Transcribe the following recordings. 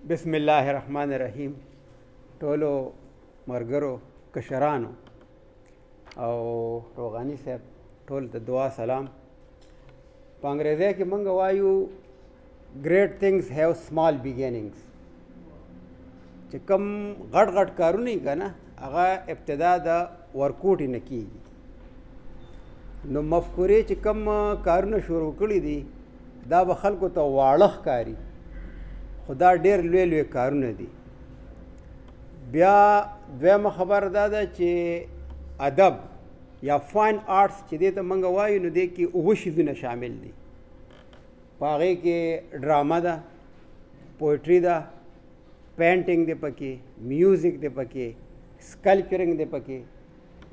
بسم الله الرحمن الرحیم. ټولو مرګرو کشرانو او روغانی صاحب ټول ته دعا سلام. په انګریزي کې مونږ وایو great things have small beginnings. چې کوم غټ غټ کارونه یې که نه هغه ابتدا د ورکوټې نه کېږي. نو مفکورې چې کوم کارونه شروع کړي دي دا به خلکو ته واړه ښکاري، خو دا ډېر لوی لوی کارونه دي. بیا دویمه خبره دا ده چې ادب یا فاین آرټس چې دې ته موږ وایو نو دې کې اووه شیزونه شامل دي. په هغې کې ډرامه ده، پویټري ده، پینټینګ دی پکې، میوزک دی پکې، سکلپچرنګ دی پکې،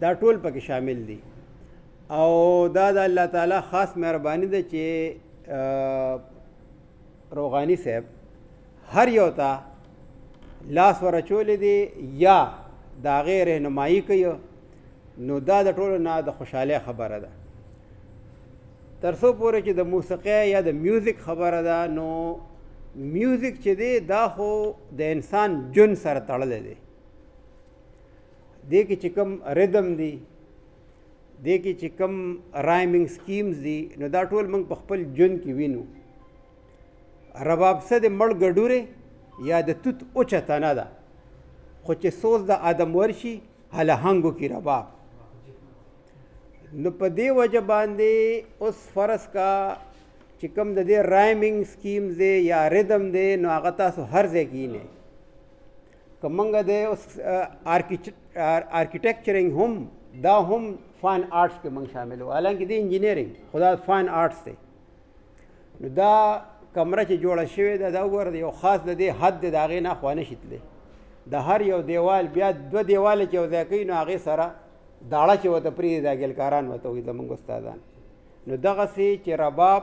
دا ټول پکې شامل دي. او دا د الله تعالی خاص مهرباني ده چې روغانی صاحب هر یو ته لاس ورچولی دی یا د هغې رهنمایي کوي، نو دا د ټولو نه د خوشحالۍ خبره ده. تر څو پورې چې د موسیقۍ یا د میوزک خبره ده، نو میوزک چې دی دا خو د انسان جون سره تړلی دی. دې کې چې کوم ردم دی، دې کې چې کوم رایمنګ سکیمز دي، نو دا ټول موږ په خپل جون کې وینو. رباب څه د مړ ګډورې یا د توت اوچه تنه ده، خو چې سوز د آدم ورشي هلهنګو کې رباب. نو په دې وجه باندې اوس فرض کا چې کوم د دې رایمنګ سکیمز دی یا ردم دی، نو هغه تاسو هر ځای کې یې که موږ د اوس آرکیټیکچرنګ هم دا هم فاین آرټس کې موږ شامل وو، حالانکې د انجینیرنګ خو دا فاین آرټس دی. نو دا کمره چې جوړه شوې ده دا وګوره یو خاص د دې حد دی، د هغې نه خوا نه شي تللی. د هر یو دیوال بیا دوه دیواله چې یو ځای کوي نو هغې سره داړه چې ورته پرېږدي دا ګلکاران ورته وایي زموږ استادان. نو دغسې چې رباب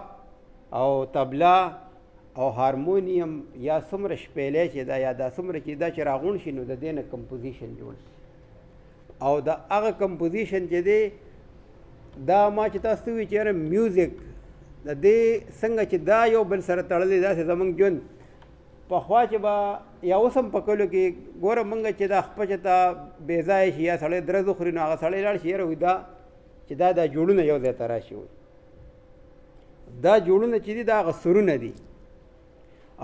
او طبله او هارمونیم یا څومره شپیلی چې دا یا دا څومره چې دا چې راغونډ شي نو د دې نه کمپوزیشن جوړ شي. او د هغه کمپوزیشن چې دی دا ما چې تاسو ته ووایي چې یاره میوزک د دې څنګه چې دا یو بل سره تړلی داسې زموږ ژوند پخوا چې به یا اوس هم په کلو کې ګوره موږ چې دا خپه چې ته بې ځایه شي یا سړی درز وخوري نو هغه سړی لاړ شي یاره وایي دا چې دا جوړونه یو ځای ته راشي. وایي دا جوړونه چې دي دا هغه سرونه دي،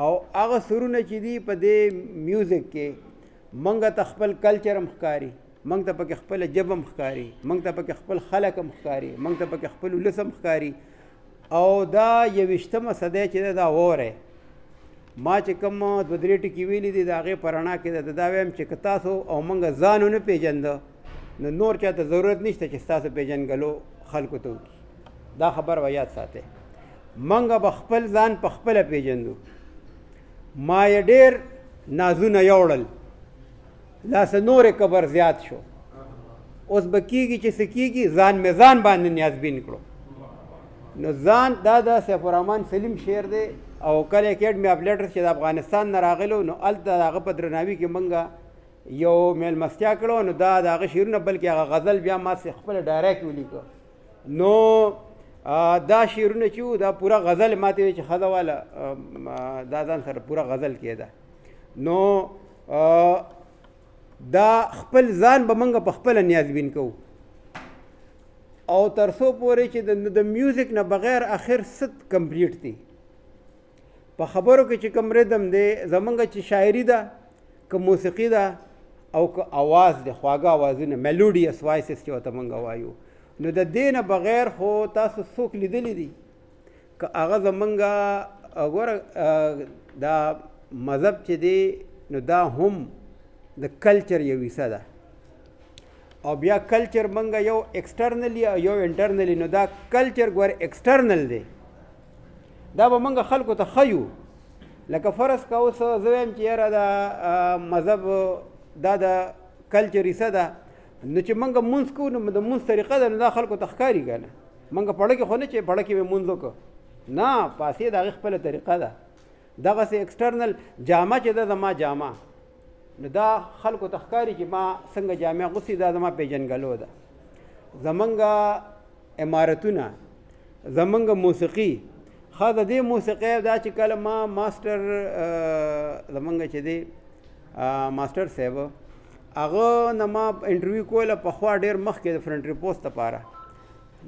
او هغه سرونه چې دي په دې میوزک کې موږ ته خپل کلچر هم ښکاري، موږ ته پکې خپله ژبه هم ښکاري، موږ ته پکې خپل خلک هم ښکاري، موږ ته پکې خپل ولس هم ښکاري. او دا 21مه صدۍ چې ده دا وری ما چې کوم دوه درې ټکي ویلي دي د هغې په رڼا کې دا وایم چې که تاسو او موږ ځان ونه پېژنده نو نور چا ته ضرورت نشته چې ستاسو پېژنګلو خلکو ته وکړي. دا خبر به یاد ساتئ. موږ به خپل ځان په خپله پېژندو. ما یې ډېر نازونه یوړل لاسه نورې کبر زیات شو، اوس به کېږي چې څه کېږي ځان مې ځان باندې نیازبین کړو. نو ځان دا د سیف الرحمن سلیم شعر دی، او کله اکیډمي آف لیټرز چې د افغانستان نه راغلو نو هلته د هغه په درناوي کې موږ یو میلمستیا کړو. نو دا د هغه شعرونه بلکې هغه غزل بیا ما خپله ډایرکټ ولیکه. نو دا شعرونه چې وو دا پوره غزل ماته وی چې ښځه واله دا ځان سره پوره غزل کېده. نو دا خپل ځان به موږ په خپله نیازبین کوو. او تر څو پورې چې د میوزک نه بغیر اخر ست کمپلیټ دی. په خبرو کې چې کوم ردم دی زمونږ چې شاعري ده که موسیقي ده او که اواز دی خواږه اوازونه میلوډیس وایسز چې ورته موږ وایو، نو د دې نه بغیر خو تاسو څوک لیدلی دي که هغه زمونږ ګوره دا مذهب چې دی نو دا هم د کلچر یو حصه ده. او بیا کلچر منګه یو ایکسټرنلی او یو انټرنلی. نو دا کلچر ګوره ایکسټرنل دی، دا به منګه خلکو ته ښیو. لکه فرض که اوس زه وایم چې یاره دا مذهب دا د کلچر حصه ده، نو چې منګه مونځ کوو نو د مونځ طریقه ده نو دا خلکو ته ښکاري که نه. منګه پړه کې خو نه چې پړه کې مې مونځ وکړه، نه پاسې د هغې خپله طریقه ده. دغسې ایکسټرنل جامه چې ده زما جامه نو دا خلکو ته ښکاري چې ما څنګه جامې اغوستې دا زما پېژنګلو ده. زمونږ عمارتونه، زمونږ موسیقي، خا د دې موسیقۍ دا چې کله ما ماسټر زمونږ چې دی ماسټر صاحب هغه نه ما انټرویو کوله پخوا ډېر مخکې د فرنټري پوسټ لپاره.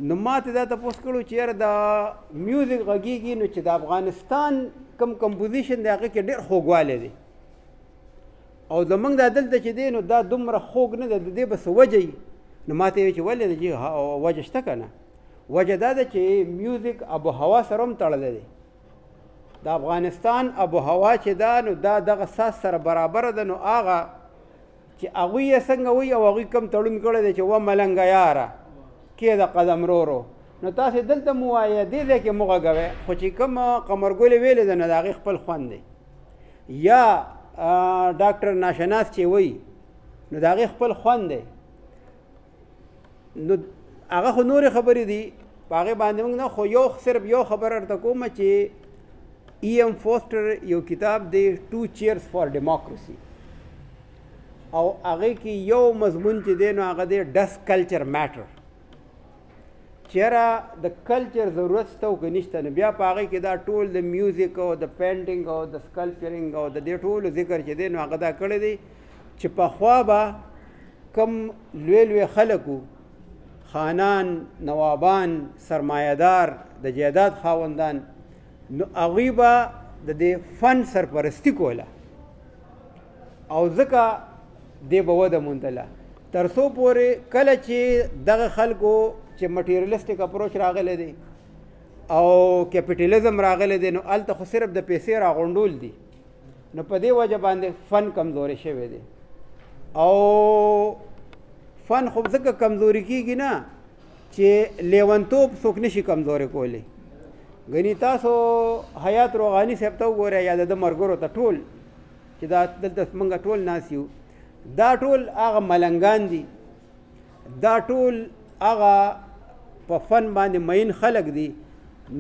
نو ما ته دا تپوس کړو چې یاره دا میوزیک غږیږي نو چې د افغانستان کم کمپوزیشن دی هغه کې ډېر خوږوالی دی او زمونږ دا دلته چې دی نو دا دومره خوږ نه دی، د دې به څه وجه وي؟ نو ما ته یې چې ولې دی چې وجه شته که نه؟ وجه دا ده چې میوزیک ابو هوا سره هم تړلی دی. د افغانستان ابو هوا چې دا نو دا دغه ساس سره برابره ده. نو هغه چې هغوی یې څنګه وایي او هغوی کم تړون کړی دی چې و ملنګه یاره کې د قدم رورو، نو تاسې دلته مو وایه دې ځای کې مو غږوئ. خو چې کوم قمرګلې ویلې ده نو د هغې خپل خوند دی. یا ډاکټر ناشناس چې وایي نو د هغې خپل خوند دی. نو هغه خو نورې خبرې دي په هغې باندې موږ نه، خو یو صرف یو خبره درته کومه چې ایم فوسټر یو کتاب دی ټو چیئرز فار ډیموکراسي او هغې کې یو مضمون چې دی نو هغه دی ډس کلچر میټر. چېرې د کلچر ضرورت شته او که نشته، نو بیا په هغې کې دا ټول د میوزیک او د پینټینګ او د سکلپچرینګ او د دې ټولو ذکر چې دی نو هغه دا کړی دی چې پخوا به کم لوی لوی خلک وو، خانان، نوابان، سرمایهدار، د جایداد خاوندان، نو هغوی به د دې فن سرپرستی کوله او ځکه دې به وده موندله تر څو پورې کله چې دغه خلکو چې مټیریلسټک اپروچ راغلی دی او کیپیټلیزم راغلی دی نو هلته خو صرف د پیسې راغونډول دي. نو په دې وجه باندې فن کمزوری شوی دی او فن خو ځکه کمزوري کېږي نه چې لیونتوب څوک نشي کمزوري کولی. ګنې تاسو حیات روغاني صاحب ته وګورئ یا د ده ملګرو ته ټول چې دا دلته موږ ټول ناست یو، دا ټول هغه ملنګان دي، دا ټول هغه په فن باندې مین خلک دي.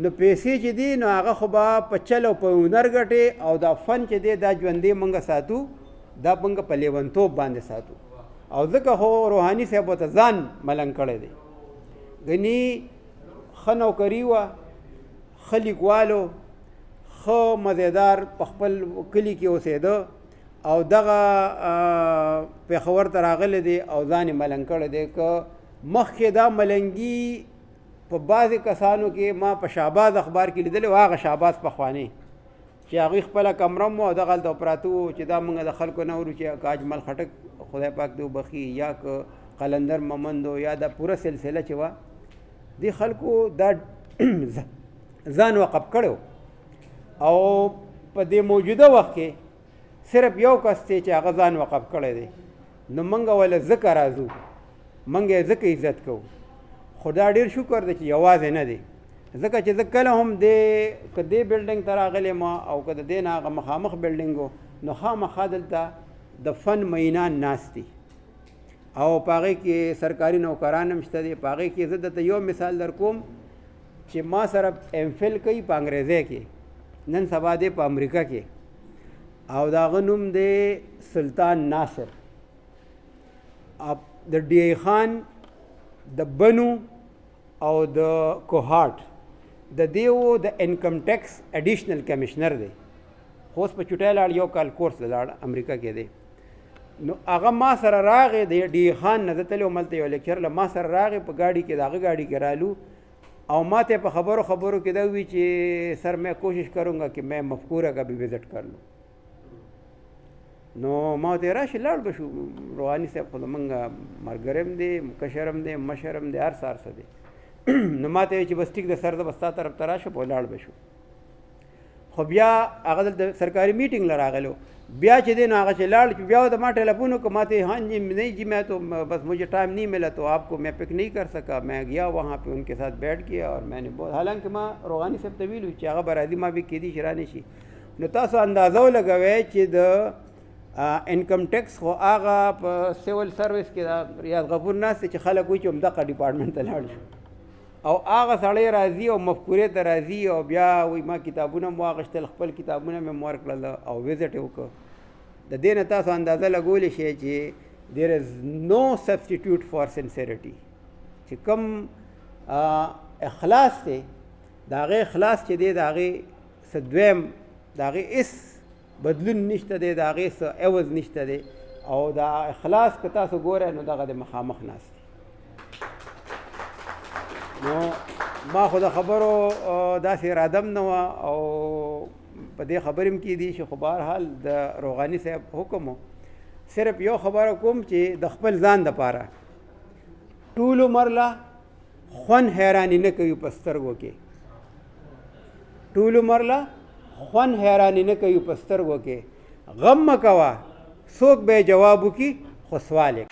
نو پیسې چې دي نو هغه خو به په چل او په هنر ګټې او دا فن چې دی دا ژوندی موږ ساتو، دا موږ په لیونتوب باندې ساتو او ځکه خو روحاني صاحب ورته ځان ملنګ کړی دی. ګنې ښه نوکري وه، ښه لیکوالو، ښه مزیدار په خپل کلي کې اوسېده او دغه پېښور ته راغلی دی او ځان یې ملنګ کړی دی. که مخکې دا ملنګي په بعضې کسانو کې ما په شهباز اخبار کې لیدلی و، هغه شهباز پخوانی چې هغوی خپله کمره مو او دغه هلته پراته وو چې دا موږ د خلکو نه اورو چې که اجمل خټک خدای پاک دې وبخي یا که قلندر ممندو یا دا پوره سلسله چې وه دې خلکو دا ځان وقف کړی او په دې موجوده وخت کې صرف یو کس دی چې هغه ځان وقف کړی دی. نو موږ ولې ځکه راځو، موږ یې ځکه عزت کوو. خو دا ډېر شکر دی چې یوازې نه دی، ځکه چې زه کله هم که دې بلډنګ ته راغلی ما او که د دې نه هغه مخامخ بلډنګ و نو خامخا دلته د فن مینان ناست دي او په هغې کې سرکاري نوکران هم شته دي. په هغې کې زه درته یو مثال در کوم چې ما سره ایم فل کوي په انګریزۍ کې، نن سبا دی په امریکا کې او د هغه نوم دی سلطان ناصر. د ډی ای خان د بنو او د کوهاټ د دیو د انکم ټیکس اډیشنل کمیشنر دی، خو اوس په چوټۍ لاړ یو کال کورس ته لاړ امریکا کې دی. نو هغه ما سره راغی د ډی ای خان نه، زه تللی وم هلته یو لیکچر له ما سره راغی په ګاډي کې، د هغه ګاډي کې رالو او ما ته په خبرو کې دا وی چې سر میں کوشش کروں گا کہ میں مفکورہ کا بھی وزٹ کر لوں. نو ما ته راشي لاړ به شو، روحاني صاحب خو زمونږ ملګری هم دی، کشر هم دی، مشر هم دی، هر څه هر څه دی. نو ما ته ویل چې بس ټیک د سر زه به ستا طرف ته راشم او لاړ به شو. خو بیا هغه دلته سرکاري میټینګ له راغلی بیا چې دی نو هغه چې لاړ بیا د ما ټیلیفون وکړ، ما ته ہاں جی نہیں جی میں تو بس مجھے ٹائم نہیں ملا تو آپ کو میں پک نہیں کر سکا. میں گیا وہاں پہ ان کے ساتھ بیٹھ کیا اور میں نے بہت، حالانکہ ما روحاني صاحب ته ویلو چې هغه به راځي، ما به کېدی شي رانه شي. نو تاسو اندازه ولګوئ چې د انکم ټیکس خو هغه په سیول سروس کې د ریاض غفور ناست چې خلک وایي چې همدغه ډپارټمنټ ته لاړ شو او هغه سړی راځي او مفکورې ته راځي او بیا وایي ما کتابونه مو واخیستل، خپل کتابونه مې ورکړل او وزټ یې وکړ. د دې نه تاسو اندازه لګولی شئ چې there is no substitute for sincerity. چې کوم اخلاص دی د هغې اخلاص چې دی د هغې څه دویم د هغې هېڅ بدلون نشته دی، د هغې څه عوض نشته دی، او دا اخلاص که تاسو ګورئ نو دغه د مخامخ ناست دی. نو ما خو د خبرو داسې اراده هم نه وه او په دې خبرې هم کېدی شي، خو بهرحال د روغاني صاحب حکم و. صرف یو خبره کوم چې د خپل ځان دپاره ټول عمر له خوند حیراني نه کوي په سترګو کې، ټول عمر له خوند حیراني نه کوي په سترګو کې. غم مه کوه، څوک به یې جواب وکړي، خو سوال یې